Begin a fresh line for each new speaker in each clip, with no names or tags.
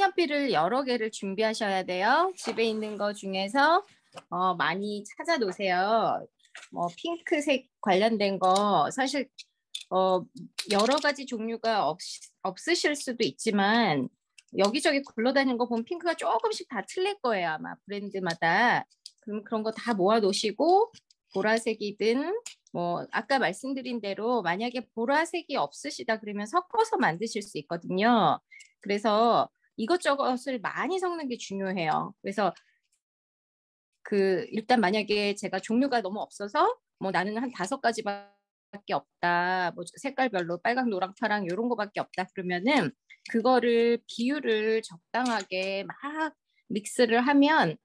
색연필을 여러 개를 준비하셔야 돼요. 집에 있는 거 중에서 많이 찾아 놓으세요. 뭐 핑크색 관련된 거 사실 여러 가지 종류가 없으실 수도 있지만 여기저기 굴러다니는 거 보면 핑크가 조금씩 다 틀릴 거예요. 아마 브랜드마다. 그럼 그런 거 다 모아 놓으시고 보라색이든 뭐 아까 말씀드린 대로 만약에 보라색이 없으시다 그러면 섞어서 만드실 수 있거든요. 그래서 이것저것을 많이 섞는 게 중요해요. 그래서 일단 만약에 제가 종류가 너무 없어서 뭐 나는 한 5가지밖에 없다. 뭐 색깔별로 빨강, 노랑, 파랑 이런 거밖에 없다. 그러면은 그거를 비율을 적당하게 막 믹스를 하면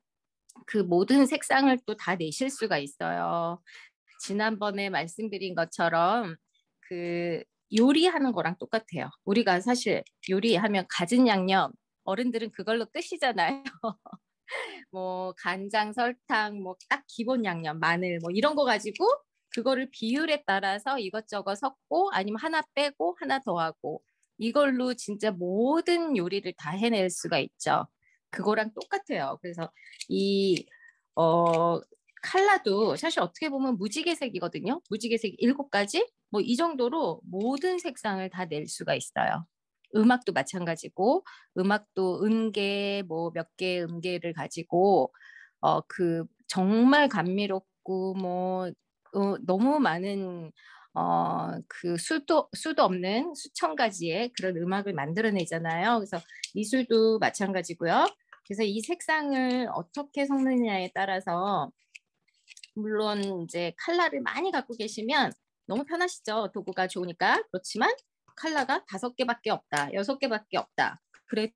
그 모든 색상을 또 다 내실 수가 있어요. 지난번에 말씀드린 것처럼 그 요리하는 거랑 똑같아요. 우리가 사실 요리하면 갖은 양념 어른들은 그걸로 끝이잖아요. 뭐 간장, 설탕, 뭐 딱 기본 양념, 마늘 뭐 이런 거 가지고 그거를 비율에 따라서 이것저것 섞고 아니면 하나 빼고 하나 더하고 이걸로 진짜 모든 요리를 다 해낼 수가 있죠. 그거랑 똑같아요. 그래서 이 칼라도 사실 어떻게 보면 무지개색이거든요. 무지개색 7가지 뭐 이 정도로 모든 색상을 다 낼 수가 있어요. 음악도 마찬가지고 음악도 음계 뭐 몇 개의 음계를 가지고 정말 감미롭고 뭐 너무 많은 그 수도 없는 수천 가지의 그런 음악을 만들어내잖아요. 그래서 미술도 마찬가지고요. 그래서 이 색상을 어떻게 섞느냐에 따라서 물론 이제 컬러를 많이 갖고 계시면 너무 편하시죠. 도구가 좋으니까. 그렇지만 컬러가 5개밖에 없다, 6개밖에 없다. 그래도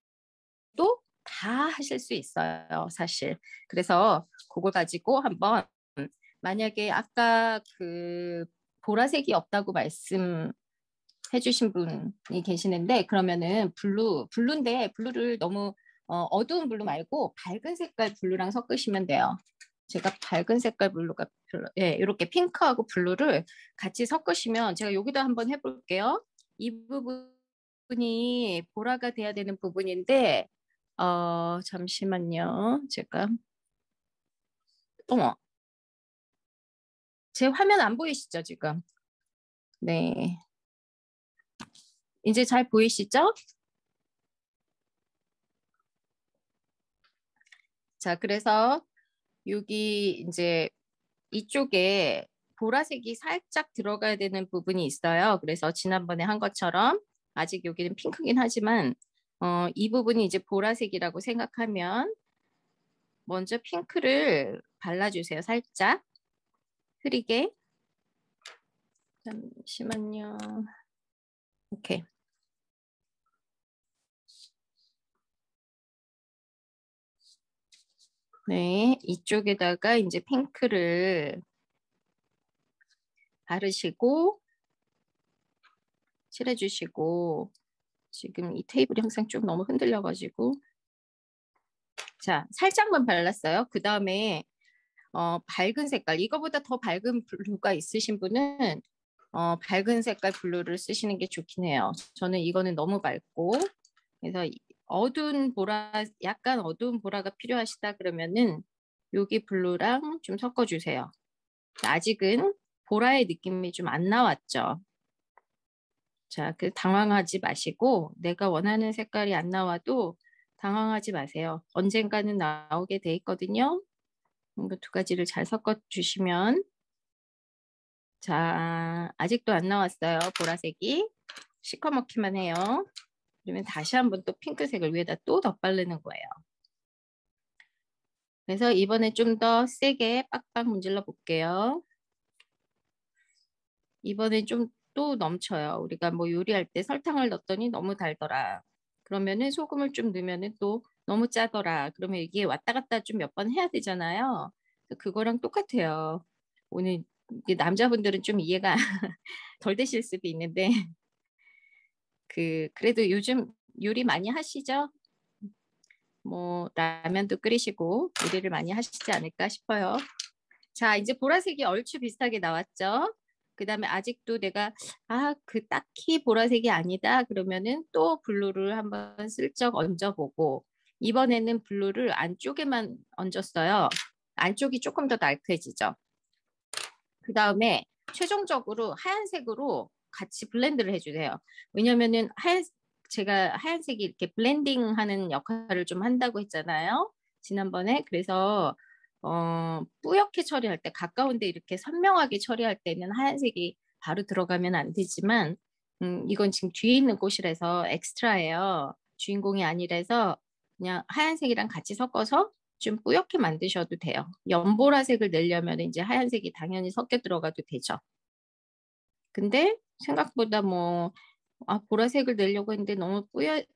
다 하실 수 있어요, 사실. 그래서 그걸 가지고 한번 만약에 아까 그 보라색이 없다고 말씀해 주신 분이 계시는데 그러면은 블루인데 블루를 너무 어두운 블루 말고 밝은 색깔 블루랑 섞으시면 돼요. 제가 밝은 색깔 블루가 별로, 예, 이렇게 핑크하고 블루를 같이 섞으시면 제가 여기다 한번 해볼게요. 이 부분이 보라가 돼야 되는 부분인데, 잠시만요. 제가, 어머, 제 화면 안 보이시죠, 지금? 네. 이제 잘 보이시죠? 자, 그래서 여기 이제 이쪽에 보라색이 살짝 들어가야 되는 부분이 있어요. 그래서 지난번에 한 것처럼 아직 여기는 핑크긴 하지만 이 부분이 이제 보라색이라고 생각하면 먼저 핑크를 발라주세요. 살짝 흐리게. 잠시만요. 오케이. 네, 이쪽에다가 이제 핑크를 바르시고 칠해주시고 지금 이 테이블이 항상 좀 너무 흔들려가지고 자, 살짝만 발랐어요. 그 다음에 밝은 색깔, 이거보다 더 밝은 블루가 있으신 분은 밝은 색깔 블루를 쓰시는 게 좋긴 해요. 저는 이거는 너무 밝고 그래서 어두운 보라, 약간 어두운 보라가 필요하시다 그러면은 여기 블루랑 좀 섞어주세요. 아직은 보라의 느낌이 좀 안 나왔죠. 자, 당황하지 마시고 내가 원하는 색깔이 안 나와도 당황하지 마세요. 언젠가는 나오게 돼 있거든요. 이거 2가지를 잘 섞어주시면 자, 아직도 안 나왔어요. 보라색이. 시커멓기만 해요. 그러면 다시 한번 또 핑크색을 위에다 또 덧바르는 거예요. 그래서 이번에 좀 더 세게 빡빡 문질러 볼게요. 이번에 좀 또 넘쳐요. 우리가 뭐 요리할 때 설탕을 넣었더니 너무 달더라. 그러면은 소금을 좀 넣으면은 또 너무 짜더라. 그러면 이게 왔다 갔다 좀 몇 번 해야 되잖아요. 그거랑 똑같아요. 오늘 이게 남자분들은 좀 이해가 덜 되실 수도 있는데 그래도 요즘 요리 많이 하시죠? 뭐 라면도 끓이시고 요리를 많이 하시지 않을까 싶어요. 자, 이제 보라색이 얼추 비슷하게 나왔죠? 그다음에 아직도 내가 그 딱히 보라색이 아니다 그러면은 또 블루를 한번 슬쩍 얹어보고 이번에는 블루를 안쪽에만 얹었어요. 안쪽이 조금 더 날크해지죠. 그다음에 최종적으로 하얀색으로 같이 블렌드를 해주세요. 왜냐면은 제가 하얀색이 이렇게 블렌딩하는 역할을 좀 한다고 했잖아요. 지난번에. 그래서 뿌옇게 처리할 때 가까운데 이렇게 선명하게 처리할 때는 하얀색이 바로 들어가면 안 되지만 이건 지금 뒤에 있는 꽃이라서 엑스트라예요. 주인공이 아니라서 그냥 하얀색이랑 같이 섞어서 좀 뿌옇게 만드셔도 돼요. 연보라색을 내려면 이제 하얀색이 당연히 섞여 들어가도 되죠. 근데 생각보다 보라색을 내려고 했는데 너무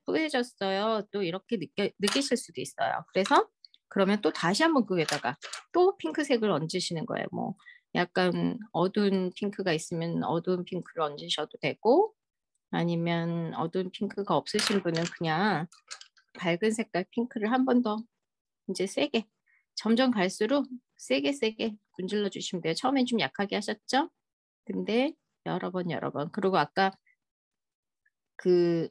뿌얘졌어요. 또 이렇게 느끼실 수도 있어요. 그래서 그러면 또 다시 한번 그 위에다가 또 핑크색을 얹으시는 거예요. 약간 어두운 핑크가 있으면 어두운 핑크를 얹으셔도 되고 아니면 어두운 핑크가 없으신 분은 그냥 밝은 색깔 핑크를 한 번 더 이제 세게 점점 갈수록 세게 문질러 주시면 돼요. 처음엔 좀 약하게 하셨죠? 근데 여러 번 그리고 아까 그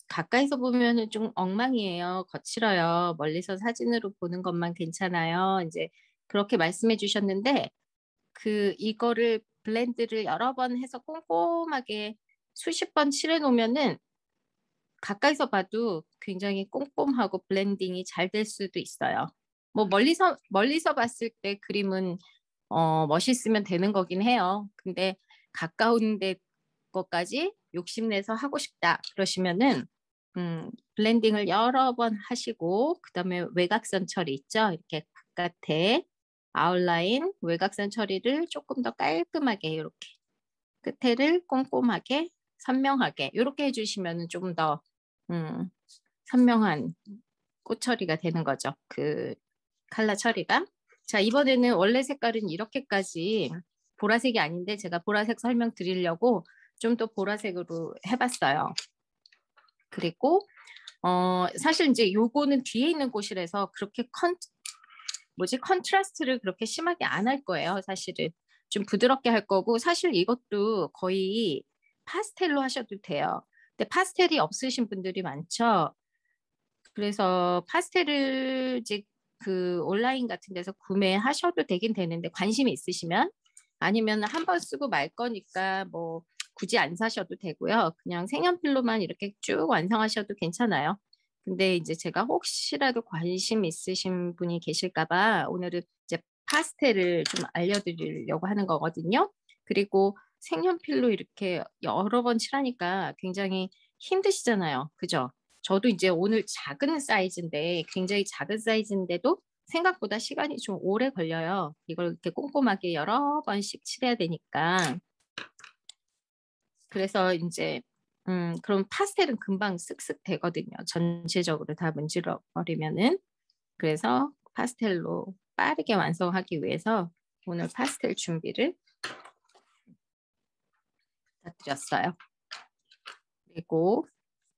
가까이서 보면은 좀 엉망이에요. 거칠어요. 멀리서 사진으로 보는 것만 괜찮아요. 이제 그렇게 말씀해 주셨는데 이거를 블렌드를 여러 번 해서 꼼꼼하게 수십 번 칠해 놓으면은 가까이서 봐도 굉장히 꼼꼼하고 블렌딩이 잘 될 수도 있어요. 멀리서 봤을 때 그림은 멋있으면 되는 거긴 해요. 근데 가까운 데 것까지 욕심내서 하고 싶다 그러시면은 블렌딩을 여러 번 하시고 그다음에 외곽선 처리 있죠? 이렇게 바깥에 아웃라인 외곽선 처리를 조금 더 깔끔하게 이렇게 끝에를 꼼꼼하게 선명하게 이렇게 해주시면은 조금 더 음, 선명한 꽃 처리가 되는 거죠. 그 컬러 처리가. 자, 이번에는 원래 색깔은 이렇게까지 보라색이 아닌데 제가 보라색 설명 드리려고 좀 더 보라색으로 해봤어요. 그리고 사실 이제 요거는 뒤에 있는 꽃이라서 그렇게 컨트라스트를 그렇게 심하게 안 할 거예요. 사실은 좀 부드럽게 할 거고 사실 이것도 거의 파스텔로 하셔도 돼요. 근데 파스텔이 없으신 분들이 많죠. 그래서 파스텔을 이제 그 온라인 같은 데서 구매하셔도 되긴 되는데 관심이 있으시면 아니면 한 번 쓰고 말 거니까 굳이 안 사셔도 되고요. 그냥 색연필로만 이렇게 쭉 완성하셔도 괜찮아요. 근데 이제 제가 혹시라도 관심 있으신 분이 계실까 봐 오늘은 이제 파스텔을 좀 알려드리려고 하는 거거든요. 그리고 색연필로 이렇게 여러 번 칠하니까 굉장히 힘드시잖아요. 그죠? 저도 이제 오늘 작은 사이즈인데 굉장히 작은 사이즈인데도 생각보다 시간이 좀 오래 걸려요. 이걸 이렇게 꼼꼼하게 여러 번씩 칠해야 되니까. 그래서 이제 그럼 파스텔은 금방 쓱쓱 되거든요. 전체적으로 다 문질러 버리면은. 그래서 파스텔로 빠르게 완성하기 위해서 오늘 파스텔 준비를 부탁드렸어요. 그리고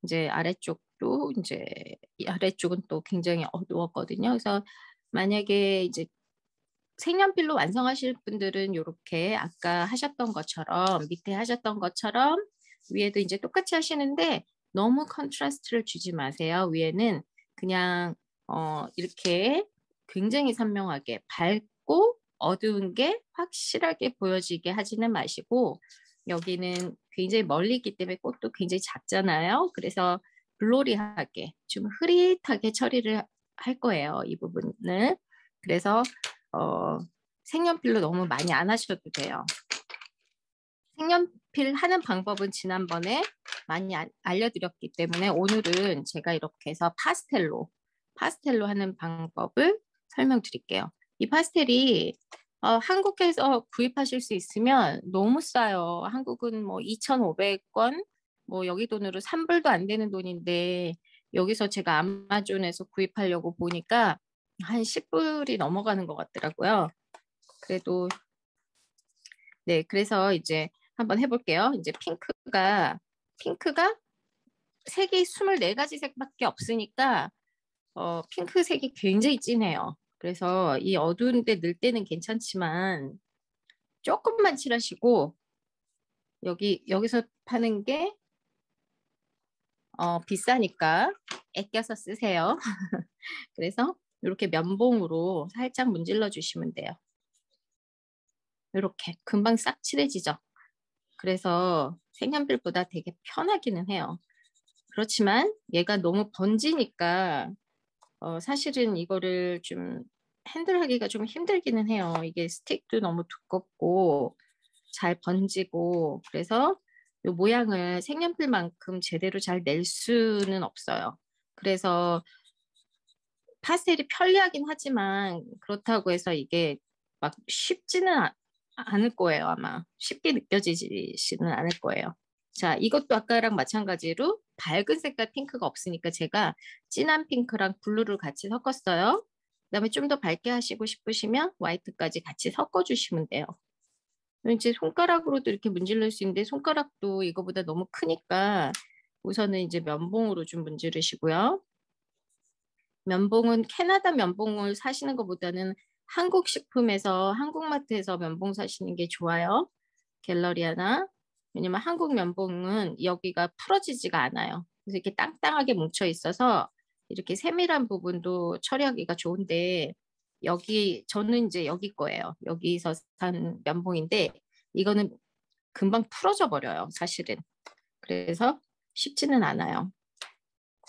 이제 아래쪽도 이제 이 아래쪽은 또 굉장히 어두웠거든요. 그래서 만약에 이제 색연필로 완성하실 분들은 이렇게 아까 하셨던 것처럼 밑에 하셨던 것처럼 위에도 이제 똑같이 하시는데 너무 컨트라스트를 주지 마세요. 위에는 그냥 이렇게 굉장히 선명하게 밝고 어두운 게 확실하게 보여지게 하지는 마시고 여기는 굉장히 멀리 있기 때문에 꽃도 굉장히 작잖아요. 그래서 블로리하게 좀 흐릿하게 처리를 할 거예요. 이 부분을. 그래서 색연필로 너무 많이 안 하셔도 돼요. 색연필 하는 방법은 지난번에 많이 알려드렸기 때문에 오늘은 제가 이렇게 해서 파스텔로 하는 방법을 설명드릴게요. 이 파스텔이 한국에서 구입하실 수 있으면 너무 싸요. 한국은 2,500원, 여기 돈으로 3불도 안 되는 돈인데 여기서 제가 아마존에서 구입하려고 보니까 한 10불이 넘어가는 것 같더라고요. 그래도 네, 그래서 이제 한번 해볼게요. 이제 핑크가 색이 24가지 색밖에 없으니까 핑크색이 굉장히 진해요. 그래서 이 어두운 데 넣을 때는 괜찮지만 조금만 칠하시고 여기서 파는 게 비싸니까 아껴서 쓰세요. 그래서 이렇게 면봉으로 살짝 문질러 주시면 돼요. 이렇게 금방 싹 칠해지죠. 그래서 색연필보다 되게 편하기는 해요. 그렇지만 얘가 너무 번지니까 사실은 이거를 좀 핸들하기가 좀 힘들기는 해요. 이게 스틱도 너무 두껍고 잘 번지고 그래서 이 모양을 색연필만큼 제대로 잘 낼 수는 없어요. 그래서 파스텔이 편리하긴 하지만 그렇다고 해서 이게 막 쉽지는 않을 거예요. 아마 쉽게 느껴지지는 않을 거예요. 자, 이것도 아까랑 마찬가지로 밝은 색깔 핑크가 없으니까 제가 진한 핑크랑 블루를 같이 섞었어요. 그다음에 좀 더 밝게 하시고 싶으시면 화이트까지 같이 섞어주시면 돼요. 이제 손가락으로도 이렇게 문지를 수 있는데 손가락도 이거보다 너무 크니까 우선은 이제 면봉으로 좀 문지르시고요. 면봉은 캐나다 면봉을 사시는 것보다는 한국 식품에서 한국마트에서 면봉 사시는 게 좋아요. 갤러리아나. 왜냐면 한국 면봉은 여기가 풀어지지가 않아요. 그래서 이렇게 땅땅하게 뭉쳐 있어서 이렇게 세밀한 부분도 처리하기가 좋은데 저는 이제 여기 거예요. 여기서 산 면봉인데 이거는 금방 풀어져 버려요. 사실은. 그래서 쉽지는 않아요.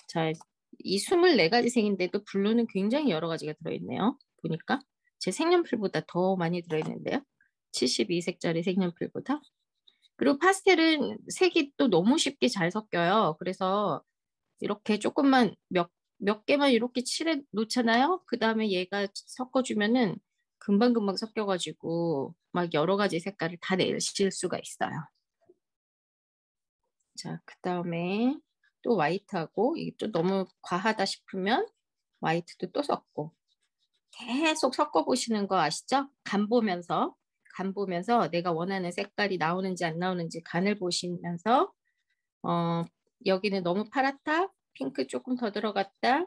자, 이 24가지 색인데도 블루는 굉장히 여러 가지가 들어있네요. 보니까 제 색연필보다 더 많이 들어있는데요. 72색짜리 색연필보다. 그리고 파스텔은 색이 또 너무 쉽게 잘 섞여요. 그래서 이렇게 조금만 몇 개만 이렇게 칠해 놓잖아요. 그 다음에 얘가 섞어주면은 금방금방 섞여가지고 막 여러 가지 색깔을 다 내실 수가 있어요. 자, 그 다음에 또 화이트하고 이게 또 너무 과하다 싶으면 화이트도 또 섞고 계속 섞어보시는 거 아시죠? 간 보면서 내가 원하는 색깔이 나오는지 안 나오는지 간을 보시면서 어, 여기는 너무 파랗다. 핑크 조금 더 들어갔다.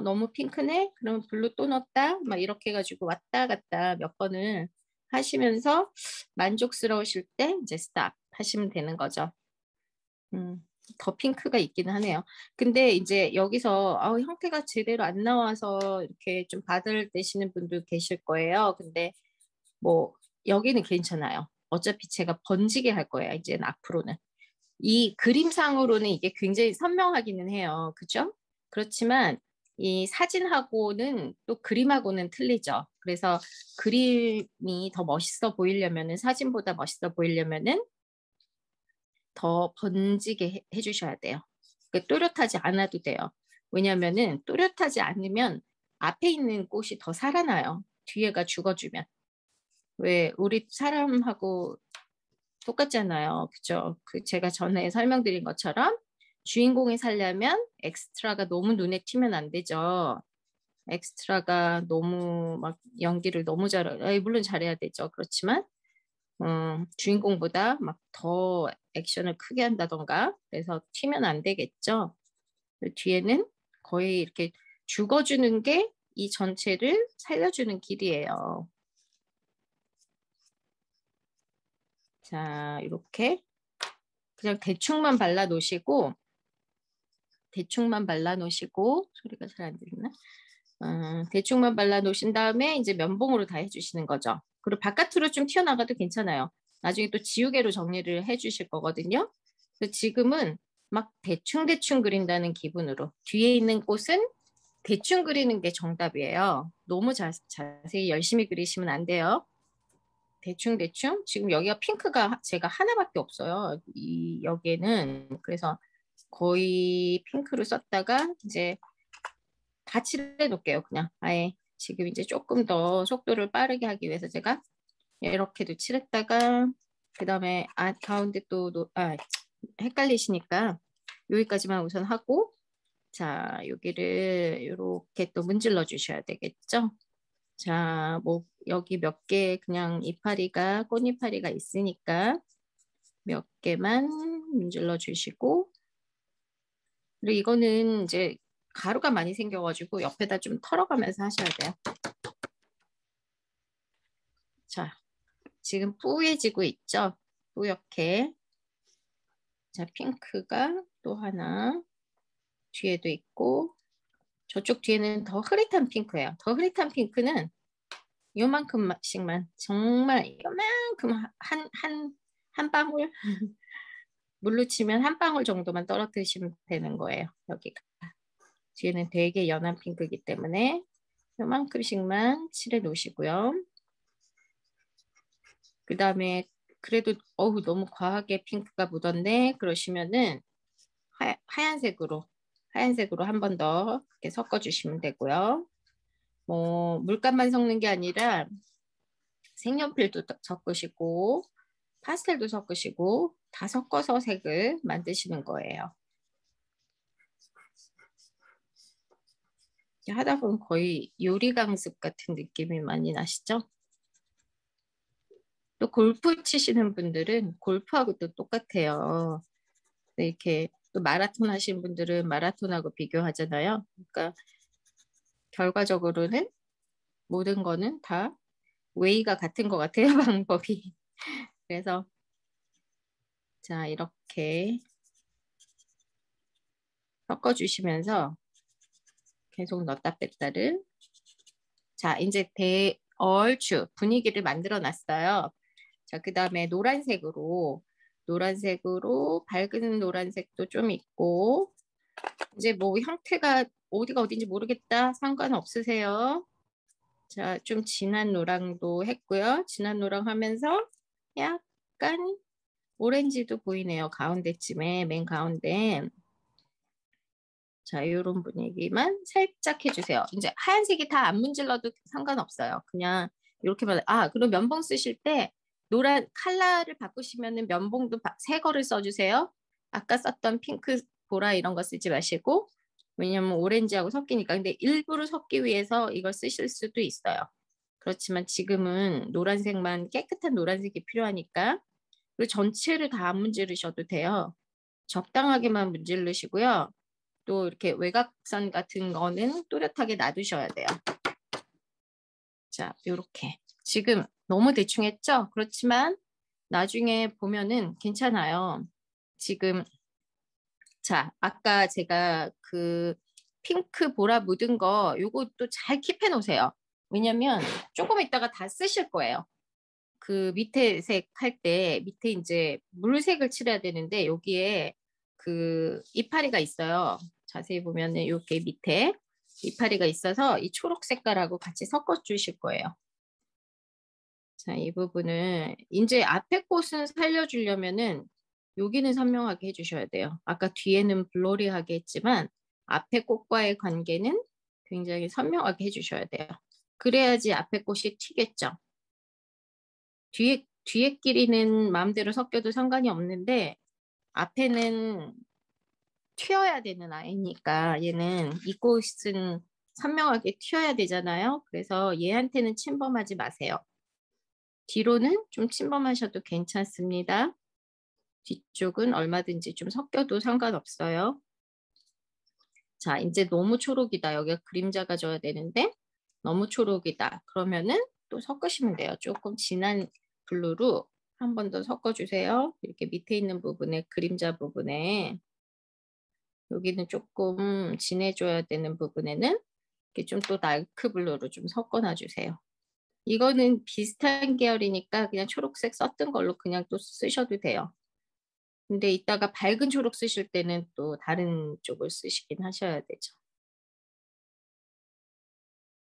너무 핑크네. 그럼 블루 또 넣었다. 막 이렇게 해가지고 왔다 갔다 몇 번을 하시면서 만족스러우실 때 이제 스탑 하시면 되는 거죠. 더 핑크가 있기는 하네요. 근데 이제 여기서 형태가 제대로 안 나와서 이렇게 좀 받아내시는 분도 계실 거예요. 근데 뭐 여기는 괜찮아요. 어차피 제가 번지게 할 거예요. 이제는 앞으로는. 이 그림상으로는 이게 굉장히 선명하기는 해요. 그죠? 그렇지만 이 사진하고는 또 그림하고는 틀리죠. 그래서 그림이 더 멋있어 보이려면은 사진보다 멋있어 보이려면은 더 번지게 해주셔야 돼요. 그러니까 또렷하지 않아도 돼요. 왜냐면은 또렷하지 않으면 앞에 있는 꽃이 더 살아나요. 뒤에가 죽어주면. 왜 우리 사람하고 똑같잖아요. 그죠? 제가 전에 설명드린 것처럼 주인공이 살려면 엑스트라가 너무 눈에 튀면 안 되죠. 엑스트라가 너무 막 연기를 너무 물론 잘해야 되죠. 그렇지만 주인공보다 막 더 액션을 크게 한다던가 그래서 튀면 안 되겠죠. 뒤에는 거의 이렇게 죽어주는 게 이 전체를 살려주는 길이에요. 자, 이렇게 그냥 대충만 발라 놓으시고 소리가 잘 안 들리나? 대충만 발라 놓으신 다음에 이제 면봉으로 다 해주시는 거죠. 그리고 바깥으로 좀 튀어나가도 괜찮아요. 나중에 또 지우개로 정리를 해주실 거거든요. 그래서 지금은 막 대충대충 그린다는 기분으로 뒤에 있는 꽃은 대충 그리는 게 정답이에요. 너무 자세히 열심히 그리시면 안 돼요. 대충대충 지금 여기가 핑크가 제가 하나밖에 없어요. 여기에는 그래서 거의 핑크를 썼다가 이제 다 칠해 놓을게요. 그냥 아예 지금 이제 조금 더 속도를 빠르게 하기 위해서 제가 이렇게도 칠했다가 그 다음에 가운데 또 헷갈리시니까 여기까지만 우선 하고 자 여기를 이렇게 또 문질러 주셔야 되겠죠. 자, 뭐 여기 몇 개 그냥 꽃이파리가 있으니까 몇 개만 문질러 주시고 그리고 이거는 이제 가루가 많이 생겨가지고 옆에다 좀 털어가면서 하셔야 돼요. 자, 지금 뿌얘지고 있죠? 뿌옇게. 자, 핑크가 또 하나 뒤에도 있고, 저쪽 뒤에는 더 흐릿한 핑크예요. 더 흐릿한 핑크는 요만큼씩만, 정말 요만큼 한 방울 물로 치면 한 방울 정도만 떨어뜨리시면 되는 거예요. 여기가 뒤에는 되게 연한 핑크이기 때문에 요만큼씩만 칠해 놓으시고요. 그 다음에 그래도 너무 과하게 핑크가 묻었네 그러시면은 하얀색으로 한 번 더 이렇게 섞어 주시면 되고요. 뭐 물감만 섞는 게 아니라 색연필도 섞으시고 파스텔도 섞으시고 다 섞어서 색을 만드시는 거예요. 하다 보면 거의 요리 강습 같은 느낌이 많이 나시죠? 또 골프 치시는 분들은 골프하고 또 똑같아요. 네, 이렇게 또 마라톤 하시는 분들은 마라톤하고 비교하잖아요. 그러니까 결과적으로는 모든 거는 다 웨이가 같은 것 같아요, 방법이. 그래서 자, 이렇게 섞어주시면서 계속 넣었다 뺐다를 자, 이제 얼추 분위기를 만들어 놨어요. 자, 그 다음에 노란색으로 밝은 노란색도 좀 있고 이제 뭐 형태가 어디가 어딘지 모르겠다 상관없으세요. 자, 좀 진한 노랑도 했고요. 진한 노랑 하면서 약간 오렌지도 보이네요. 가운데쯤에 맨 가운데. 자, 이런 분위기만 살짝 해주세요. 이제 하얀색이 다 안 문질러도 상관없어요. 그냥 이렇게만. 그리고 면봉 쓰실 때 노란 컬러를 바꾸시면은 면봉도 새 거를 써주세요. 아까 썼던 핑크, 보라 이런 거 쓰지 마시고. 왜냐면 오렌지하고 섞이니까. 근데 일부러 섞기 위해서 이걸 쓰실 수도 있어요. 그렇지만 지금은 노란색만 깨끗한 노란색이 필요하니까. 그리고 전체를 다 안 문지르셔도 돼요. 적당하게만 문지르시고요. 또 이렇게 외곽선 같은 거는 또렷하게 놔두셔야 돼요. 자, 이렇게. 지금 너무 대충 했죠? 그렇지만 나중에 보면은 괜찮아요. 지금 자, 아까 제가 그 핑크 보라 묻은 거 요것도 잘 킵해 놓으세요. 왜냐면 조금 있다가 다 쓰실 거예요. 그 밑에 색 할 때 밑에 이제 물색을 칠해야 되는데 여기에 그 이파리가 있어요. 자세히 보면은 이렇게 밑에 이파리가 있어서 이 초록 색깔하고 같이 섞어 주실 거예요. 자, 이 부분을 이제 앞에 꽃은 살려주려면은 여기는 선명하게 해주셔야 돼요. 아까 뒤에는 블러리하게 했지만 앞에 꽃과의 관계는 굉장히 선명하게 해주셔야 돼요. 그래야지 앞에 꽃이 튀겠죠. 뒤에 끼리는 마음대로 섞여도 상관이 없는데 앞에는 튀어야 되는 아이니까 얘는 이 꽃은 선명하게 튀어야 되잖아요. 그래서 얘한테는 침범하지 마세요. 뒤로는 좀 침범하셔도 괜찮습니다. 뒤쪽은 얼마든지 좀 섞여도 상관없어요. 자, 이제 너무 초록이다. 여기가 그림자가 져야 되는데 너무 초록이다. 그러면은 또 섞으시면 돼요. 조금 진한 블루로 한 번 더 섞어주세요. 이렇게 밑에 있는 부분에 그림자 부분에 여기는 조금 진해줘야 되는 부분에는 이렇게 좀 또 다크 블루로 좀 섞어놔 주세요. 이거는 비슷한 계열이니까 그냥 초록색 썼던 걸로 그냥 또 쓰셔도 돼요. 근데 이따가 밝은 초록 쓰실 때는 또 다른 쪽을 쓰시긴 하셔야 되죠.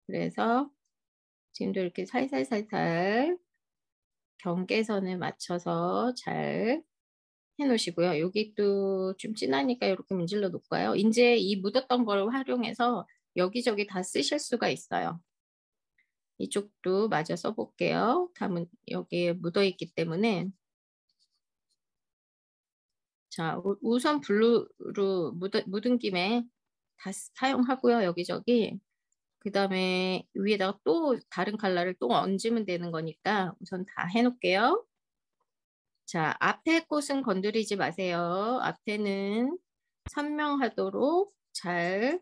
그래서 지금도 이렇게 살살살살 경계선을 맞춰서 잘 해놓으시고요. 여기 또 좀 진하니까 이렇게 문질러 놓을까요? 이제 이 묻었던 걸 활용해서 여기저기 다 쓰실 수가 있어요. 이쪽도 마저 써볼게요. 여기에 묻어있기 때문에 자, 우선 블루로 묻은 김에 다 사용하고요. 여기저기. 그 다음에 위에다가 또 다른 컬러를 또 얹으면 되는 거니까 우선 다 해놓을게요. 자, 앞에 꽃은 건드리지 마세요. 앞에는 선명하도록 잘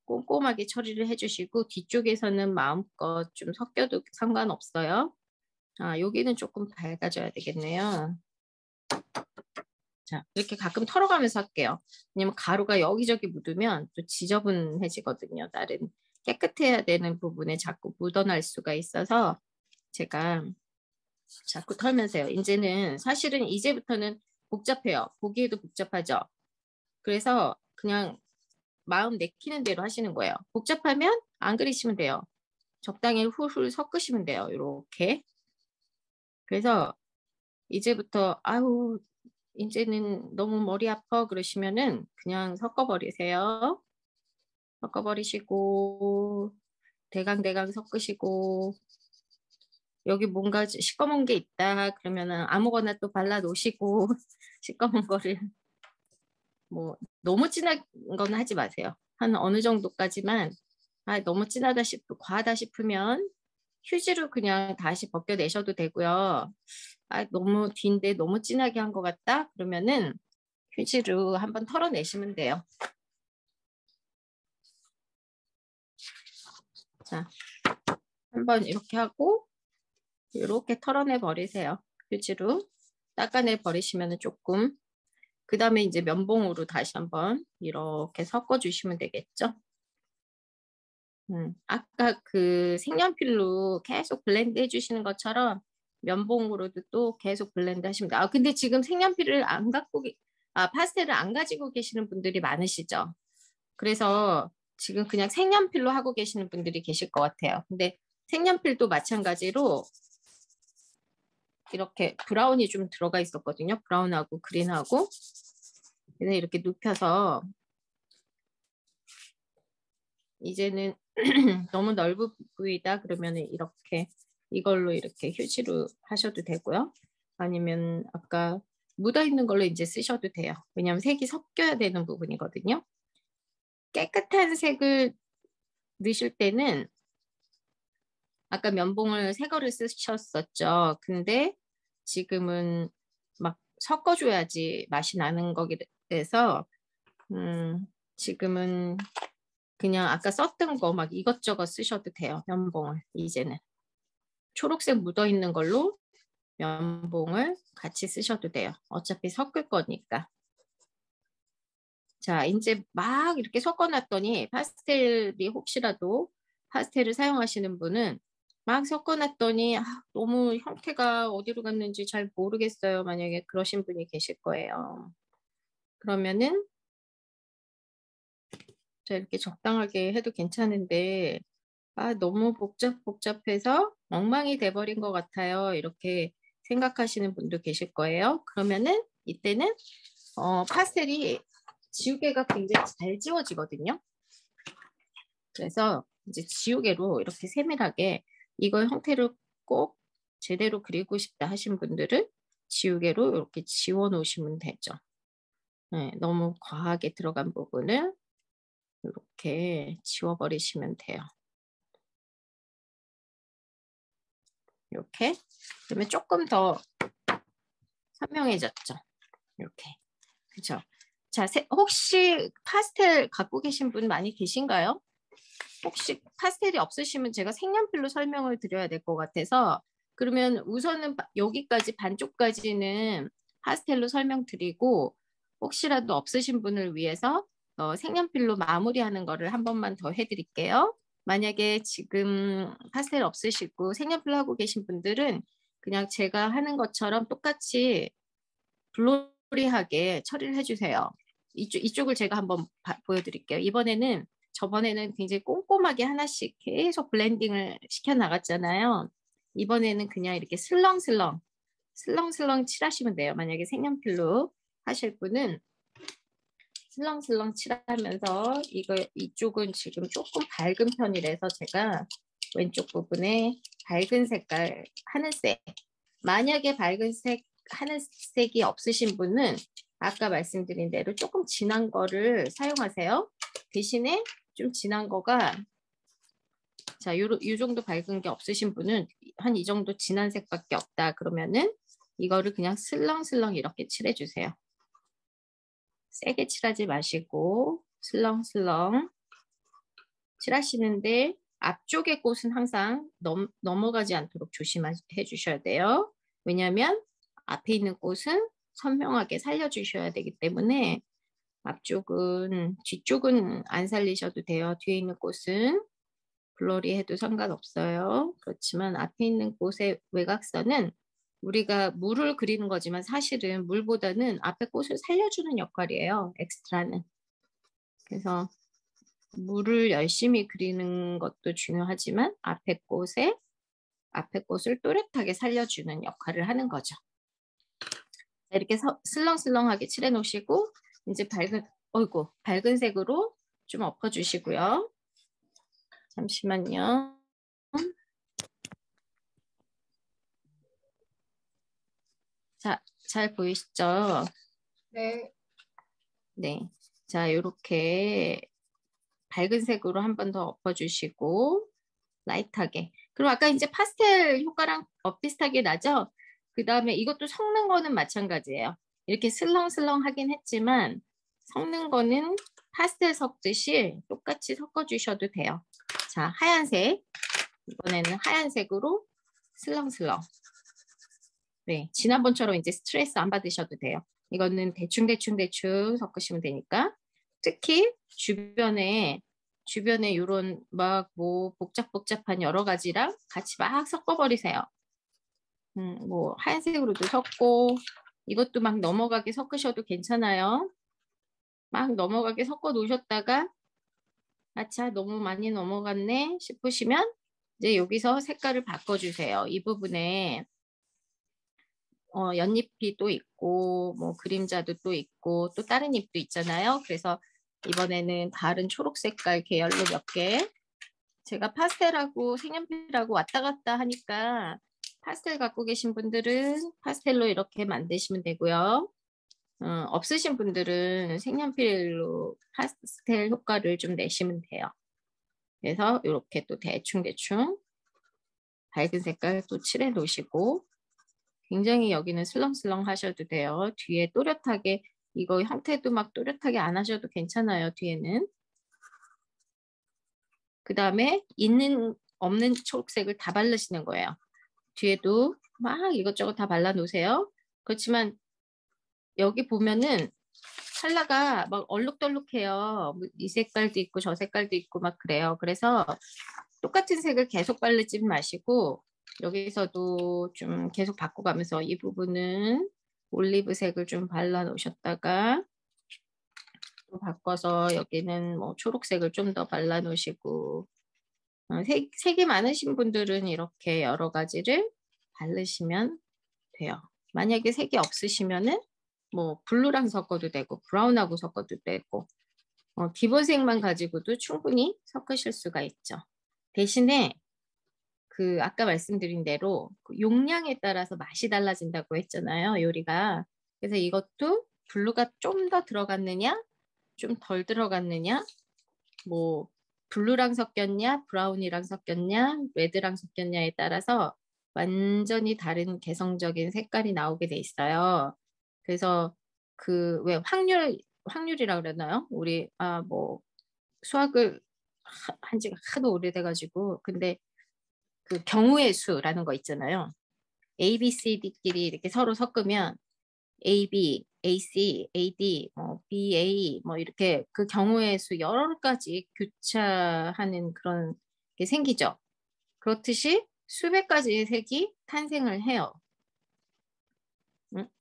꼼꼼하게 처리를 해주시고 뒤쪽에서는 마음껏 좀 섞여도 상관없어요. 여기는 조금 밝아져야 되겠네요. 자, 이렇게 가끔 털어가면서 할게요. 왜냐면 가루가 여기저기 묻으면 또 지저분해지거든요. 다른 깨끗해야 되는 부분에 자꾸 묻어날 수가 있어서 제가 자꾸 털면서 해요. 이제는 사실은 이제부터는 복잡해요. 보기에도 복잡하죠. 그래서 그냥 마음 내키는 대로 하시는 거예요. 복잡하면 안 그리시면 돼요. 적당히 훌훌 섞으시면 돼요. 이렇게. 그래서 이제부터 아유 이제는 너무 머리 아파 그러시면은 그냥 섞어버리세요. 섞어버리시고 대강대강 섞으시고 여기 뭔가 시꺼먼 게 있다 그러면은 아무거나 또 발라 놓으시고 시꺼먼 거를 뭐 너무 진한 건 하지 마세요. 한 어느 정도까지만 너무 진하다 과하다 싶으면 휴지로 그냥 다시 벗겨내셔도 되고요. 너무 딘데 너무 진하게 한 것 같다 그러면은 휴지로 한번 털어내시면 돼요. 자, 한번 이렇게 하고 이렇게 털어내 버리세요. 휴지로 닦아내 버리시면 조금 그 다음에 이제 면봉으로 다시 한번 이렇게 섞어 주시면 되겠죠. 아까 그 색연필로 계속 블렌드 해주시는 것처럼 면봉으로도 또 계속 블렌드 하시면 돼요. 근데 지금 색연필을 안 갖고 파스텔을 안 가지고 계시는 분들이 많으시죠. 그래서 지금 그냥 색연필로 하고 계시는 분들이 계실 것 같아요. 근데 색연필도 마찬가지로 이렇게 브라운이 좀 들어가 있었거든요. 브라운하고 그린하고. 그래서 이렇게 눕혀서 이제는 너무 넓은 부위다 그러면 이렇게 이걸로 이렇게 휴지로 하셔도 되고요. 아니면 아까 묻어있는 걸로 이제 쓰셔도 돼요. 왜냐하면 색이 섞여야 되는 부분이거든요. 깨끗한 색을 넣으실 때는 아까 면봉을 새 거를 쓰셨었죠. 근데 지금은 막 섞어줘야지 맛이 나는 거기에서 지금은 그냥 아까 썼던 거 막 이것저것 쓰셔도 돼요. 면봉을 이제는. 초록색 묻어있는 걸로 면봉을 같이 쓰셔도 돼요. 어차피 섞을 거니까. 자, 이제 막 이렇게 섞어놨더니 파스텔이 혹시라도 파스텔을 사용하시는 분은 막 섞어놨더니 너무 형태가 어디로 갔는지 잘 모르겠어요. 만약에 그러신 분이 계실 거예요. 그러면은 자, 이렇게 적당하게 해도 괜찮은데 너무 복잡해서 엉망이 돼버린 것 같아요. 이렇게 생각하시는 분도 계실 거예요. 그러면은 이때는 파스텔이 지우개가 굉장히 잘 지워지거든요. 그래서 이제 지우개로 이렇게 세밀하게 이거 형태를 꼭 제대로 그리고 싶다 하신 분들은 지우개로 이렇게 지워 놓으시면 되죠. 네, 너무 과하게 들어간 부분을 이렇게 지워버리시면 돼요. 이렇게 그러면 조금 더 선명해졌죠. 이렇게 그렇죠. 자, 혹시 파스텔 갖고 계신 분 많이 계신가요? 혹시 파스텔이 없으시면 제가 색연필로 설명을 드려야 될 것 같아서 그러면 우선은 여기까지 반쪽까지는 파스텔로 설명드리고 혹시라도 없으신 분을 위해서 색연필로 마무리하는 거를 한 번만 더 해드릴게요. 만약에 지금 파스텔 없으시고 색연필로 하고 계신 분들은 그냥 제가 하는 것처럼 똑같이 블로리하게 처리를 해주세요. 이쪽을 제가 한번 보여드릴게요. 저번에는 굉장히 꼼꼼하게 하나씩 계속 블렌딩을 시켜 나갔잖아요. 이번에는 그냥 이렇게 슬렁슬렁 칠하시면 돼요. 만약에 색연필로 하실 분은 슬렁슬렁 칠하면서 이쪽은 지금 조금 밝은 편이라서 제가 왼쪽 부분에 밝은 색깔 하늘색 만약에 밝은 색 하늘색이 없으신 분은 아까 말씀드린 대로 조금 진한 거를 사용하세요. 대신에 좀 진한 거가 요 정도 밝은 게 없으신 분은 한 이 정도 진한 색밖에 없다 그러면은 이거를 그냥 슬렁슬렁 이렇게 칠해 주세요. 세게 칠하지 마시고 슬렁슬렁 칠하시는데 앞쪽의 꽃은 항상 넘어가지 않도록 조심해 주셔야 돼요. 왜냐하면 앞에 있는 꽃은 선명하게 살려주셔야 되기 때문에 앞쪽은, 뒤쪽은 안 살리셔도 돼요. 뒤에 있는 꽃은 블러리해도 상관없어요. 그렇지만 앞에 있는 꽃의 외곽선은 우리가 물을 그리는 거지만 사실은 물보다는 앞에 꽃을 살려주는 역할이에요. 엑스트라는. 그래서 물을 열심히 그리는 것도 중요하지만 앞에 꽃을 또렷하게 살려주는 역할을 하는 거죠. 이렇게 슬렁슬렁하게 칠해 놓으시고 이제 밝은 색으로 좀 엎어주시고요. 잠시만요. 자, 잘 보이시죠?
네.
네. 자, 이렇게 밝은 색으로 한 번 더 엎어주시고 라이트하게. 그리고 아까 이제 파스텔 효과랑 비슷하게 나죠? 그 다음에 이것도 섞는 거는 마찬가지예요. 이렇게 슬렁슬렁 하긴 했지만 섞는 거는 파스텔 섞듯이 똑같이 섞어주셔도 돼요. 자, 하얀색. 이번에는 하얀색으로 슬렁슬렁. 네, 지난번처럼 이제 스트레스 안 받으셔도 돼요. 이거는 대충 섞으시면 되니까. 특히 주변에 이런 막 뭐 복잡한 여러 가지랑 같이 막 섞어버리세요. 뭐 하얀색으로도 섞고 이것도 막 넘어가게 섞으셔도 괜찮아요. 막 넘어가게 섞어 놓으셨다가 아차 너무 많이 넘어갔네 싶으시면 이제 여기서 색깔을 바꿔주세요. 이 부분에 연잎이 또 있고 뭐 그림자도 또 있고 또 다른 잎도 있잖아요. 그래서 이번에는 다른 초록 색깔 계열로 몇 개. 제가 파스텔하고 색연필하고 왔다 갔다 하니까 파스텔 갖고 계신 분들은 파스텔로 이렇게 만드시면 되고요. 없으신 분들은 색연필로 파스텔 효과를 좀 내시면 돼요. 그래서 이렇게 또 대충 밝은 색깔 또 칠해 놓으시고 굉장히 여기는 슬렁슬렁 하셔도 돼요. 뒤에 또렷하게 이거 형태도 막 또렷하게 안 하셔도 괜찮아요. 뒤에는. 그 다음에 있는 없는 초록색을 다 바르시는 거예요. 뒤에도 막 이것저것 다 발라 놓으세요. 그렇지만 여기 보면은 컬러가 막 얼룩덜룩해요. 이 색깔도 있고 저 색깔도 있고 막 그래요. 그래서 똑같은 색을 계속 바르지 마시고 여기서도 좀 계속 바꿔가면서 이 부분은 올리브색을 좀 발라 놓으셨다가 또 바꿔서 여기는 뭐 초록색을 좀 더 발라 놓으시고 색이 많으신 분들은 이렇게 여러 가지를 바르시면 돼요. 만약에 색이 없으시면은 뭐 블루랑 섞어도 되고 브라운하고 섞어도 되고 기본색만 가지고도 충분히 섞으실 수가 있죠. 대신에 그 아까 말씀드린 대로 그 용량에 따라서 맛이 달라진다고 했잖아요, 요리가. 그래서 이것도 블루가 좀 더 들어갔느냐, 좀 덜 들어갔느냐, 뭐 블루랑 섞였냐, 브라운이랑 섞였냐, 레드랑 섞였냐에 따라서 완전히 다른 개성적인 색깔이 나오게 돼 있어요. 그래서 그 왜 확률이라 그러나요? 우리 뭐 수학을 한 지가 하도 오래돼가지고 근데 그 경우의 수라는 거 있잖아요. A, B, C, D끼리 이렇게 서로 섞으면 A, B, A, C, A, D, 뭐 B, A 뭐 이렇게 그 경우의 수 여러 가지 교차하는 그런 게 생기죠. 그렇듯이 수백 가지의 색이 탄생을 해요.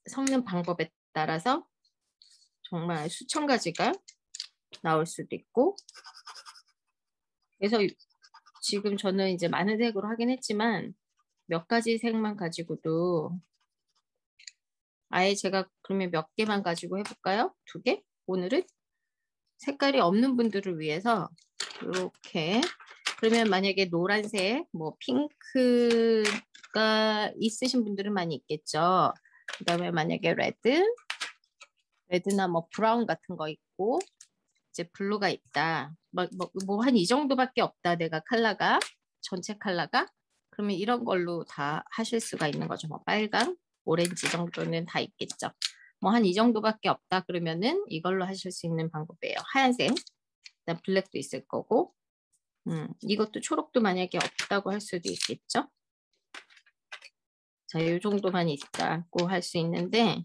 섞는 방법에 따라서 정말 수천 가지가 나올 수도 있고 그래서 지금 저는 이제 많은 색으로 하긴 했지만 몇 가지 색만 가지고도 아예 제가 그러면 몇 개만 가지고 해볼까요? 2개? 오늘은 색깔이 없는 분들을 위해서 이렇게 그러면 만약에 노란색, 뭐 핑크가 있으신 분들은 많이 있겠죠. 그 다음에 만약에 레드나 뭐 브라운 같은 거 있고 이제 블루가 있다. 뭐 한 이 정도밖에 없다. 내가 컬러가 전체 컬러가 그러면 이런 걸로 다 하실 수가 있는 거죠. 뭐 빨강, 오렌지 정도는 다 있겠죠. 뭐 한 이 정도밖에 없다 그러면은 이걸로 하실 수 있는 방법이에요. 하얀색, 그다음 블랙도 있을 거고, 이것도 초록도 만약에 없다고 할 수도 있겠죠. 자, 이 정도만 있다고 할 수 있는데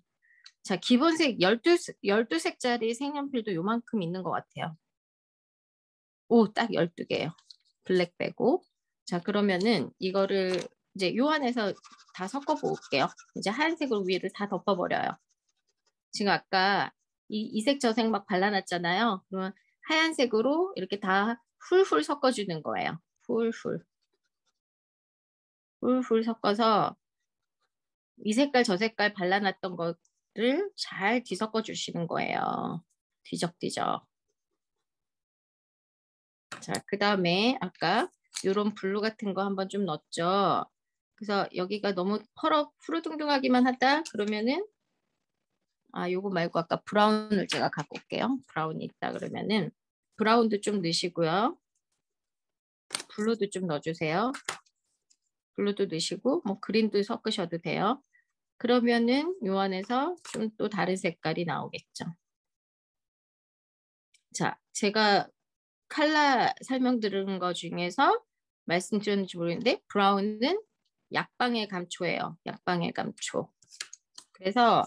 자, 기본색 12색짜리 색연필도 요만큼 있는 것 같아요. 오, 딱 12개예요. 블랙 빼고. 자, 그러면은 이거를 이제 요 안에서 다 섞어 볼게요. 이제 하얀색으로 위를 다 덮어버려요. 지금 아까 이색 저색 막 발라놨잖아요. 그러면 하얀색으로 이렇게 다 훌훌 섞어주는 거예요. 훌훌. 훌훌 섞어서 이 색깔 저 색깔 발라놨던 거를 잘 뒤섞어 주시는 거예요. 뒤적뒤적. 자, 그 다음에 아까 요런 블루 같은 거 한번 좀 넣었죠. 그래서 여기가 너무 푸르둥둥하기만 하다 그러면은 요거 말고 아까 브라운을 제가 갖고 올게요. 브라운이 있다 그러면은 브라운도 좀 넣으시고요. 블루도 좀 넣어주세요. 블루도 넣으시고 뭐 그린도 섞으셔도 돼요. 그러면은 요 안에서 좀 또 다른 색깔이 나오겠죠. 자, 제가 컬러 설명 들은 거 중에서 말씀드렸는지 모르겠는데 브라운은 약방의 감초예요. 약방의 감초. 그래서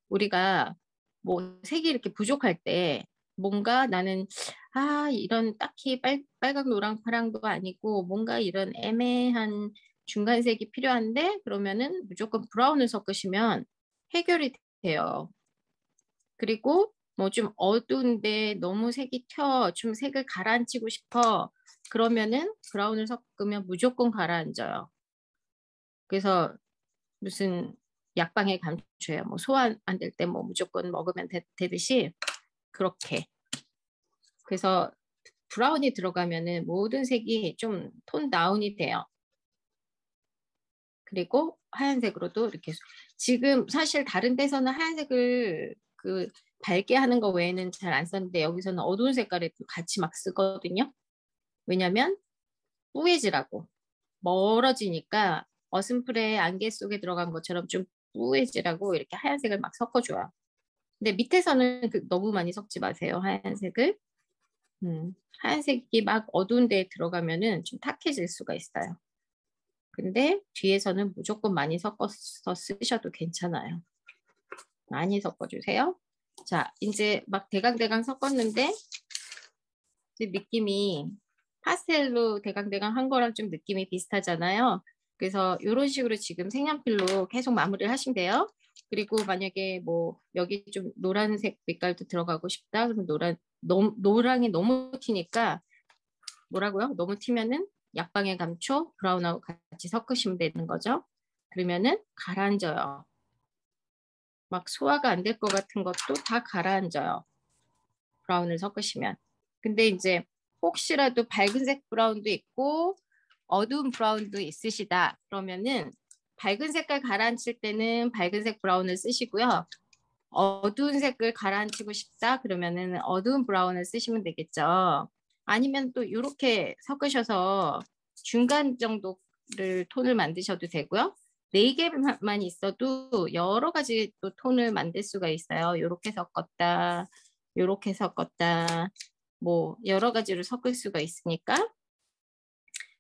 우리가 뭐 색이 이렇게 부족할 때 뭔가 나는 이런 딱히 빨강 노랑 파랑도 아니고 뭔가 이런 애매한 중간색이 필요한데 그러면은 무조건 브라운을 섞으시면 해결이 돼요. 그리고 뭐 좀 어두운데 너무 색이 좀 색을 가라앉히고 싶어. 그러면은 브라운을 섞으면 무조건 가라앉아요. 그래서 무슨 약방의 감초예요. 뭐 소화 안 될 때 뭐 무조건 먹으면 되듯이 그렇게. 그래서 브라운이 들어가면은 모든 색이 좀 톤 다운이 돼요. 그리고 하얀색으로도 이렇게 지금 사실 다른 데서는 하얀색을 그 밝게 하는 거 외에는 잘 안 썼는데 여기서는 어두운 색깔에 같이 막 쓰거든요. 왜냐면 뿌얘지라고 멀어지니까 어슴풀에 안개 속에 들어간 것처럼 좀 뿌얘지라고 이렇게 하얀색을 막 섞어줘요. 근데 밑에서는 너무 많이 섞지 마세요. 하얀색을. 하얀색이 막 어두운 데에 들어가면은 좀 탁해질 수가 있어요. 근데 뒤에서는 무조건 많이 섞어서 쓰셔도 괜찮아요. 많이 섞어주세요. 자, 이제 막 대강대강 섞었는데 이제 느낌이 파스텔로 대강대강 한 거랑 좀 느낌이 비슷하잖아요. 그래서 이런 식으로 지금 색연필로 계속 마무리를 하시면 돼요. 그리고 만약에 뭐 여기 좀 노란색 빛깔도 들어가고 싶다. 그러면 노랑이 너무 튀니까 뭐라고요? 너무 튀면은 약방의 감초, 브라운하고 같이 섞으시면 되는 거죠. 그러면은 가라앉아요. 막 소화가 안 될 것 같은 것도 다 가라앉아요. 브라운을 섞으시면. 근데 이제 혹시라도 밝은색 브라운도 있고 어두운 브라운도 있으시다. 그러면은 밝은 색깔 가라앉힐 때는 밝은색 브라운을 쓰시고요. 어두운 색을 가라앉히고 싶다. 그러면은 어두운 브라운을 쓰시면 되겠죠. 아니면 또 이렇게 섞으셔서 중간 정도를 톤을 만드셔도 되고요. 4개만 있어도 여러 가지 또 톤을 만들 수가 있어요. 이렇게 섞었다. 이렇게 섞었다. 뭐 여러 가지로 섞을 수가 있으니까.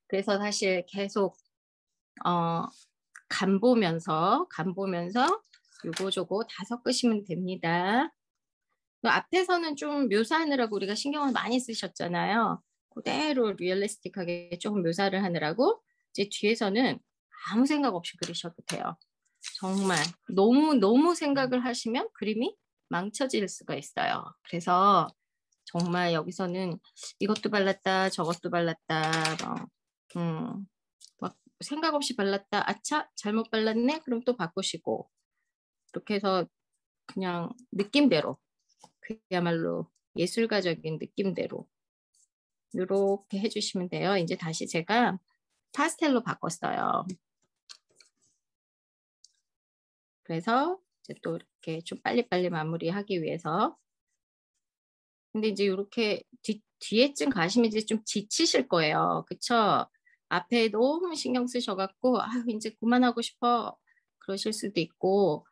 그래서 사실 계속 어, 간 보면서 요거 저거 다 섞으시면 됩니다. 그 앞에서는 좀 묘사하느라고 우리가 신경을 많이 쓰셨잖아요. 그대로 리얼리스틱하게 조금 묘사를 하느라고 이제 뒤에서는 아무 생각 없이 그리셔도 돼요. 정말 너무 생각을 하시면 그림이 망쳐질 수가 있어요. 그래서 정말 여기서는 이것도 발랐다 저것도 발랐다 막 생각 없이 발랐다 아차 잘못 발랐네 그럼 또 바꾸시고 이렇게 해서 그냥 느낌대로 그야말로 예술가적인 느낌대로 이렇게 해주시면 돼요. 이제 다시 제가 파스텔로 바꿨어요. 그래서 이제 또 이렇게 좀 빨리빨리 마무리하기 위해서 근데 이제 이렇게 뒤에쯤 가시면 이제 좀 지치실 거예요. 그쵸? 앞에 너무 신경 쓰셔갖고 이제 그만하고 싶어 그러실 수도 있고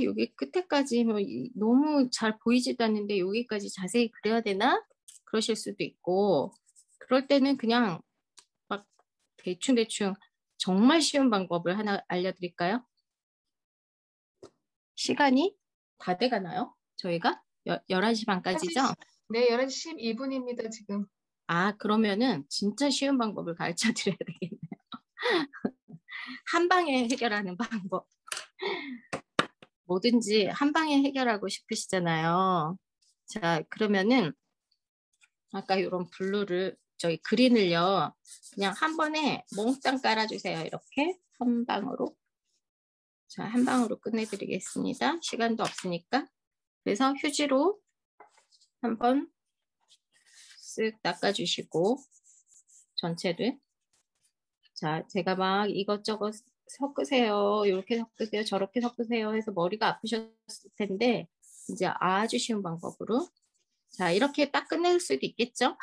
여기 끝에까지 뭐 너무 잘 보이지도 않는데 여기까지 자세히 그려야 되나? 그러실 수도 있고 그럴 때는 그냥 막 대충대충 정말 쉬운 방법을 하나 알려드릴까요? 시간이 다 돼가나요? 저희가 11시 반까지죠?
네, 11시 12분입니다, 지금.
아, 그러면은 진짜 쉬운 방법을 가르쳐 드려야 되겠네요. 한 방에 해결하는 방법. 뭐든지 한 방에 해결하고 싶으시잖아요. 자, 그러면은 아까 이런 블루를 저희 그린을요. 그냥 한 번에 몽땅 깔아주세요. 이렇게 한 방으로. 자, 한 방으로 끝내드리겠습니다. 시간도 없으니까. 그래서 휴지로 한번 쓱 닦아주시고 전체를. 자, 제가 막 이것저것 섞으세요. 이렇게 섞으세요. 저렇게 섞으세요. 해서 머리가 아프셨을 텐데 이제 아주 쉬운 방법으로 자, 이렇게 딱 끝낼 수도 있겠죠?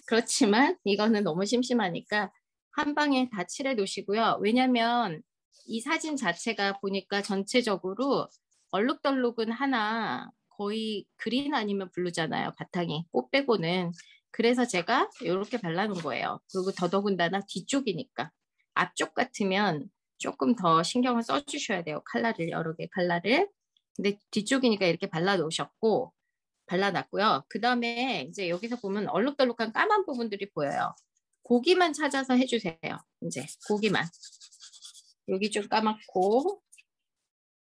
그렇지만 이거는 너무 심심하니까 한 방에 다 칠해 놓으시고요. 왜냐면 이 사진 자체가 보니까 전체적으로 얼룩덜룩은 하나 거의 그린 아니면 블루잖아요. 바탕이 꽃 빼고는. 그래서 제가 이렇게 발라놓은 거예요. 그리고 더더군다나 뒤쪽이니까. 앞쪽 같으면 조금 더 신경을 써주셔야 돼요. 컬러를 여러 개 컬러를. 근데 뒤쪽이니까 이렇게 발라놓으셨고 발라놨고요. 그 다음에 이제 여기서 보면 얼룩덜룩한 까만 부분들이 보여요. 고기만 찾아서 해주세요. 이제 고기만. 여기 좀 까맣고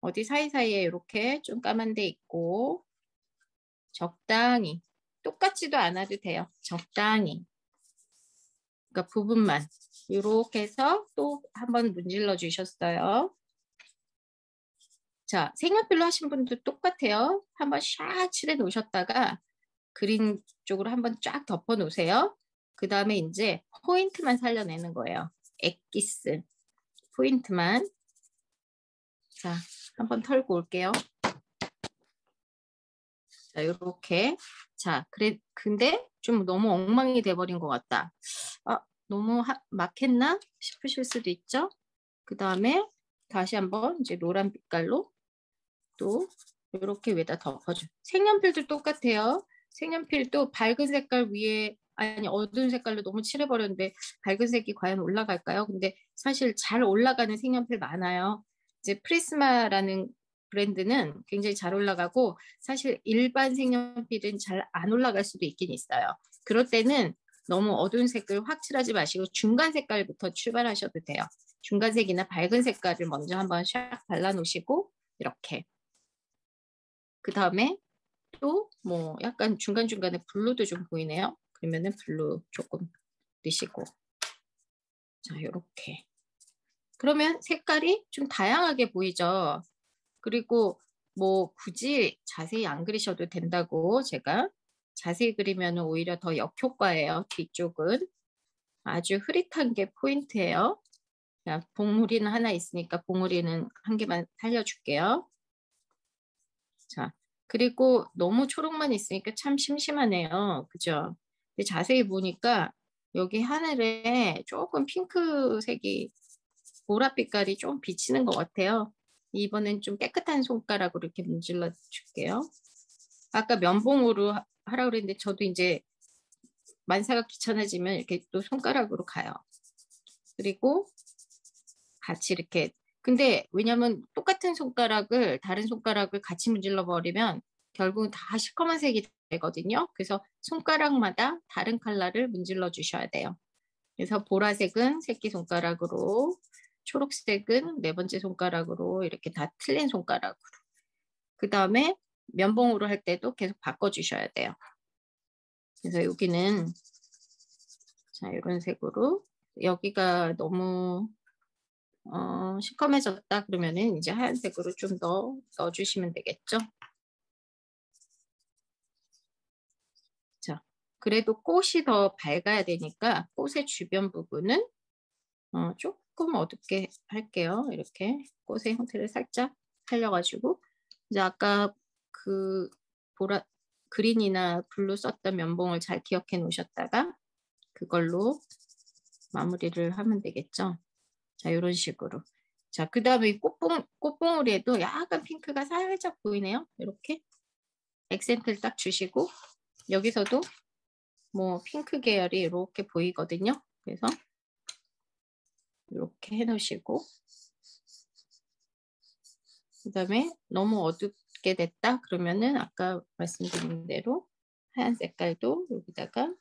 어디 사이사이에 이렇게 좀 까만 데 있고 적당히 똑같지도 않아도 돼요. 적당히. 그러니까 부분만 이렇게 해서 또 한번 문질러 주셨어요. 자, 색연필로 하신 분도 똑같아요. 한번 샥 칠해 놓으셨다가 그린 쪽으로 한번 쫙 덮어 놓으세요. 그 다음에 이제 포인트만 살려내는 거예요. 엑기스 포인트만. 자, 한번 털고 올게요. 자, 이렇게. 자, 그래, 근데 좀 너무 엉망이 돼버린 것 같다. 아, 너무 막했나 싶으실 수도 있죠. 그 다음에 다시 한번 이제 노란 빛깔로 또 이렇게 위에다 덮어줘. 색연필도 똑같아요. 색연필도 밝은 색깔 위에 아니 어두운 색깔로 너무 칠해버렸는데 밝은 색이 과연 올라갈까요? 근데 사실 잘 올라가는 색연필 많아요. 이제 프리스마라는 브랜드는 굉장히 잘 올라가고 사실 일반 색연필은 잘 안 올라갈 수도 있긴 있어요. 그럴 때는 너무 어두운 색을 확 칠하지 마시고 중간 색깔부터 출발하셔도 돼요. 중간색이나 밝은 색깔을 먼저 한번 샥 발라놓으시고 이렇게 그 다음에 또 뭐 약간 중간중간에 블루도 좀 보이네요. 그러면은 블루 조금 넣으시고 자 요렇게 그러면 색깔이 좀 다양하게 보이죠. 그리고 뭐 굳이 자세히 안 그리셔도 된다고 제가 자세히 그리면 오히려 더 역효과예요. 뒤쪽은 아주 흐릿한 게 포인트예요. 자, 봉우리는 하나 있으니까 봉우리는 한 개만 살려줄게요. 자, 그리고 너무 초록만 있으니까 참 심심하네요. 그죠? 근데 자세히 보니까 여기 하늘에 조금 핑크색이 보랏빛깔이 좀 비치는 것 같아요. 이번엔 좀 깨끗한 손가락으로 이렇게 문질러 줄게요. 아까 면봉으로 하라고 그랬는데 저도 이제 만사가 귀찮아지면 이렇게 또 손가락으로 가요. 그리고 같이 이렇게 근데 왜냐면 똑같은 손가락을 다른 손가락을 같이 문질러 버리면 결국은 다 시커먼 색이 되거든요. 그래서 손가락마다 다른 컬러를 문질러 주셔야 돼요. 그래서 보라색은 새끼손가락으로 초록색은 네 번째 손가락으로 이렇게 다 틀린 손가락으로 그 다음에 면봉으로 할 때도 계속 바꿔주셔야 돼요. 그래서 여기는 자 이런 색으로 여기가 너무 시커매졌다 그러면은 이제 하얀색으로 좀 더 넣어주시면 되겠죠. 자, 그래도 꽃이 더 밝아야 되니까 꽃의 주변 부분은 조금 어둡게 할게요. 이렇게 꽃의 형태를 살짝 살려가지고 이제 아까 그 보라 그린이나 블루 썼던 면봉을 잘 기억해 놓으셨다가 그걸로 마무리를 하면 되겠죠. 자, 이런 식으로. 자, 그 다음에 꽃봉오리에도 약간 핑크가 살짝 보이네요. 이렇게 액센트를 딱 주시고 여기서도 뭐 핑크 계열이 이렇게 보이거든요. 그래서 이렇게 해놓으시고 그 다음에 너무 게 됐다. 그러면은 아까 말씀드린 대로 하얀 색깔도 여기다가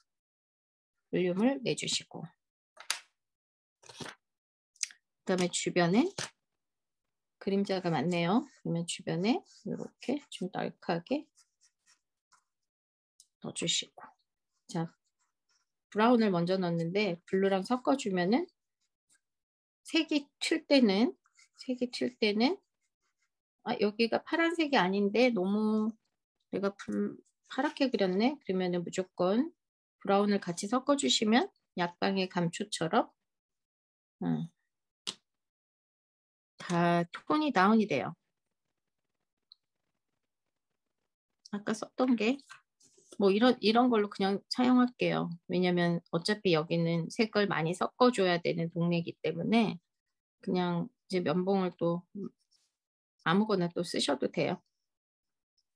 볼륨을 내주시고, 그다음에 주변에 그림자가 많네요. 그러면 주변에 이렇게 좀 날카하게 넣어주시고, 자, 브라운을 먼저 넣었는데 블루랑 섞어주면은 색이 튈 때는 여기가 파란색이 아닌데 너무 내가 파랗게 그렸네. 그러면은 무조건 브라운을 같이 섞어주시면 약방의 감초처럼 다 톤이 다운이 돼요. 아까 썼던 게 뭐 이런 걸로 그냥 사용할게요. 왜냐면 어차피 여기는 색을 많이 섞어줘야 되는 동네이기 때문에 그냥 이제 면봉을 또 아무거나 또 쓰셔도 돼요.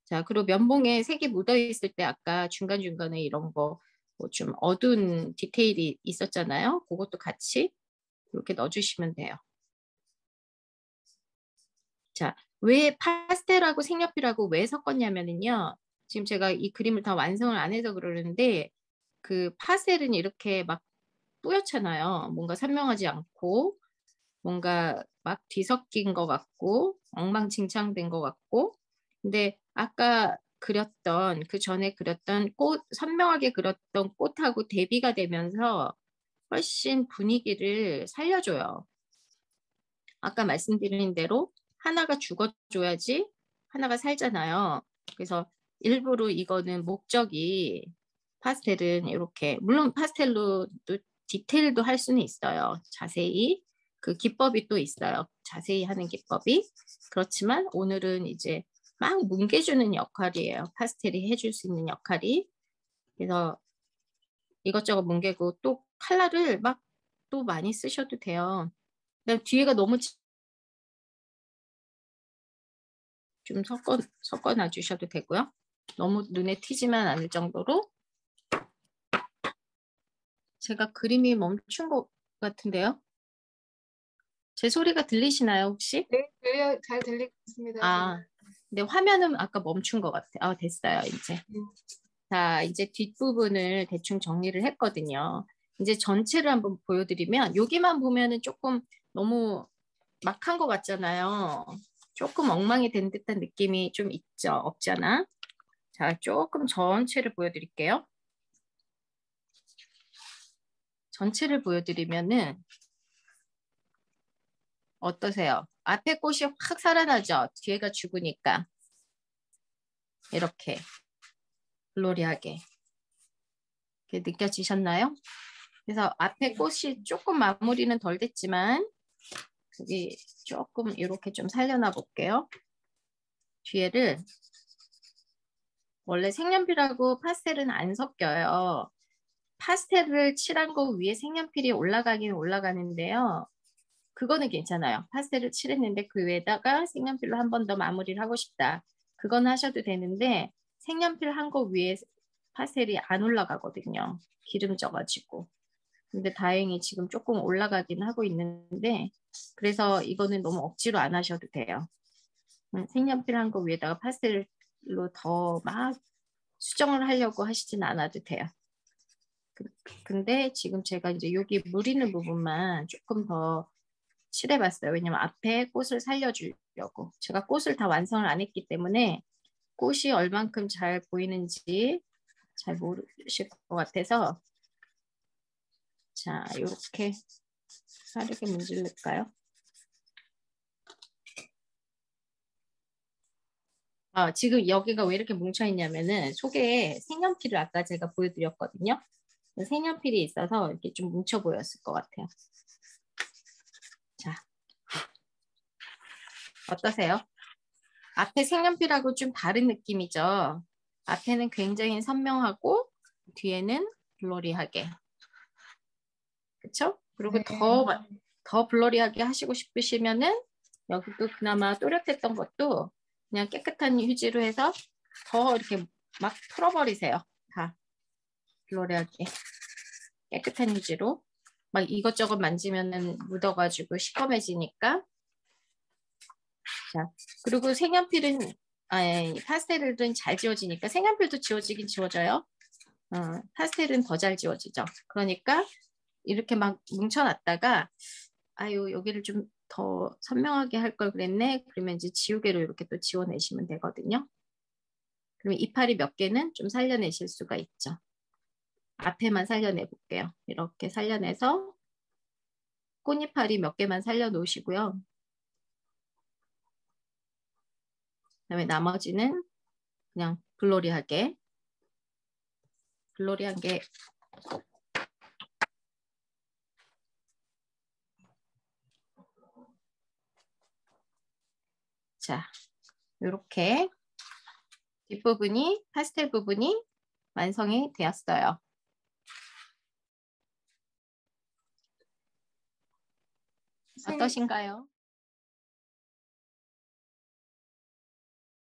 자, 그리고 면봉에 색이 묻어 있을 때 아까 중간중간에 이런 거 뭐 좀 어두운 디테일이 있었잖아요. 그것도 같이 이렇게 넣어주시면 돼요. 자, 왜 파스텔하고 색연필하고 왜 섞었냐면은요. 지금 제가 이 그림을 다 완성을 안 해서 그러는데 그 파스텔은 이렇게 막 뿌옇잖아요. 뭔가 선명하지 않고 뭔가 막 뒤섞인 것 같고 엉망진창된 것 같고, 근데 아까 그렸던 그 전에 그렸던 꽃 선명하게 그렸던 꽃하고 대비가 되면서 훨씬 분위기를 살려줘요. 아까 말씀드린 대로 하나가 죽어줘야지 하나가 살잖아요. 그래서 일부러 이거는 목적이 파스텔은 이렇게 물론 파스텔로도 디테일도 할 수는 있어요. 자세히 그 기법이 또 있어요. 자세히 하는 기법이. 그렇지만 오늘은 이제 막 뭉개주는 역할이에요. 파스텔이 해줄 수 있는 역할이. 그래서 이것저것 뭉개고 또 컬러를 막 또 많이 쓰셔도 돼요. 그다음 뒤에가 너무 좀 섞어 놔주셔도 되고요. 너무 눈에 튀지만 않을 정도로. 제가 그림이 멈춘 것 같은데요. 제 소리가 들리시나요, 혹시?
네, 잘 들리고 있습니다.
아, 근데 화면은 아까 멈춘 것 같아요. 아, 됐어요, 이제.
음.
자, 이제 뒷부분을 대충 정리를 했거든요. 이제 전체를 한번 보여드리면 여기만 보면은 조금 너무 막한 것 같잖아요. 조금 엉망이 된 듯한 느낌이 좀 있죠, 없잖아. 자, 조금 전체를 보여드릴게요. 전체를 보여드리면은 어떠세요? 앞에 꽃이 확 살아나죠? 뒤에가 죽으니까. 이렇게 글로리하게. 이렇게 느껴지셨나요? 그래서 앞에 꽃이 조금 마무리는 덜 됐지만 여기 조금 이렇게 좀 살려놔 볼게요. 뒤에를 원래 색연필하고 파스텔은 안 섞여요. 파스텔을 칠한 거 위에 색연필이 올라가긴 올라가는데요. 그거는 괜찮아요. 파스텔을 칠했는데 그 위에다가 색연필로 한 번 더 마무리를 하고 싶다. 그건 하셔도 되는데 색연필 한 거 위에 파스텔이 안 올라가거든요. 기름져가지고. 근데 다행히 지금 조금 올라가긴 하고 있는데 그래서 이거는 너무 억지로 안 하셔도 돼요. 색연필 한 거 위에다가 파스텔로 더 막 수정을 하려고 하시진 않아도 돼요. 근데 지금 제가 이제 여기 물 있는 부분만 조금 더 칠해봤어요. 왜냐면 앞에 꽃을 살려주려고. 제가 꽃을 다 완성을 안 했기 때문에 꽃이 얼만큼 잘 보이는지 잘 모르실 것 같아서 자, 이렇게 빠르게 문질릴까요? 지금 여기가 왜 이렇게 뭉쳐있냐면은 속에 색연필을 아까 제가 보여드렸거든요. 색연필이 있어서 이렇게 좀 뭉쳐 보였을 것 같아요. 자, 어떠세요? 앞에 색연필하고 좀 다른 느낌이죠. 앞에는 굉장히 선명하고 뒤에는 블러리하게. 그쵸? 그리고
네.
더 블러리하게 하시고 싶으시면은 여기도 그나마 또렷했던 것도 그냥 깨끗한 휴지로 해서 더 이렇게 막 풀어버리세요. 다 블러리하게 깨끗한 휴지로 막 이것저것 만지면은 묻어가지고 시커매지니까. 자, 그리고 색연필은 파스텔은 잘 지워지니까 색연필도 지워지긴 지워져요. 파스텔은 더 잘 지워지죠. 그러니까 이렇게 막 뭉쳐놨다가 아유 여기를 좀 더 선명하게 할 걸 그랬네. 그러면 이제 지우개로 이렇게 또 지워내시면 되거든요. 그러면 이파리 몇 개는 좀 살려내실 수가 있죠. 앞에만 살려내 볼게요. 이렇게 살려내서 꽃이파리 몇 개만 살려놓으시고요. 그다음에 나머지는 그냥 글로리하게 자 이렇게 뒷부분이 파스텔 부분이 완성이 되었어요.
선생님,
어떠신가요?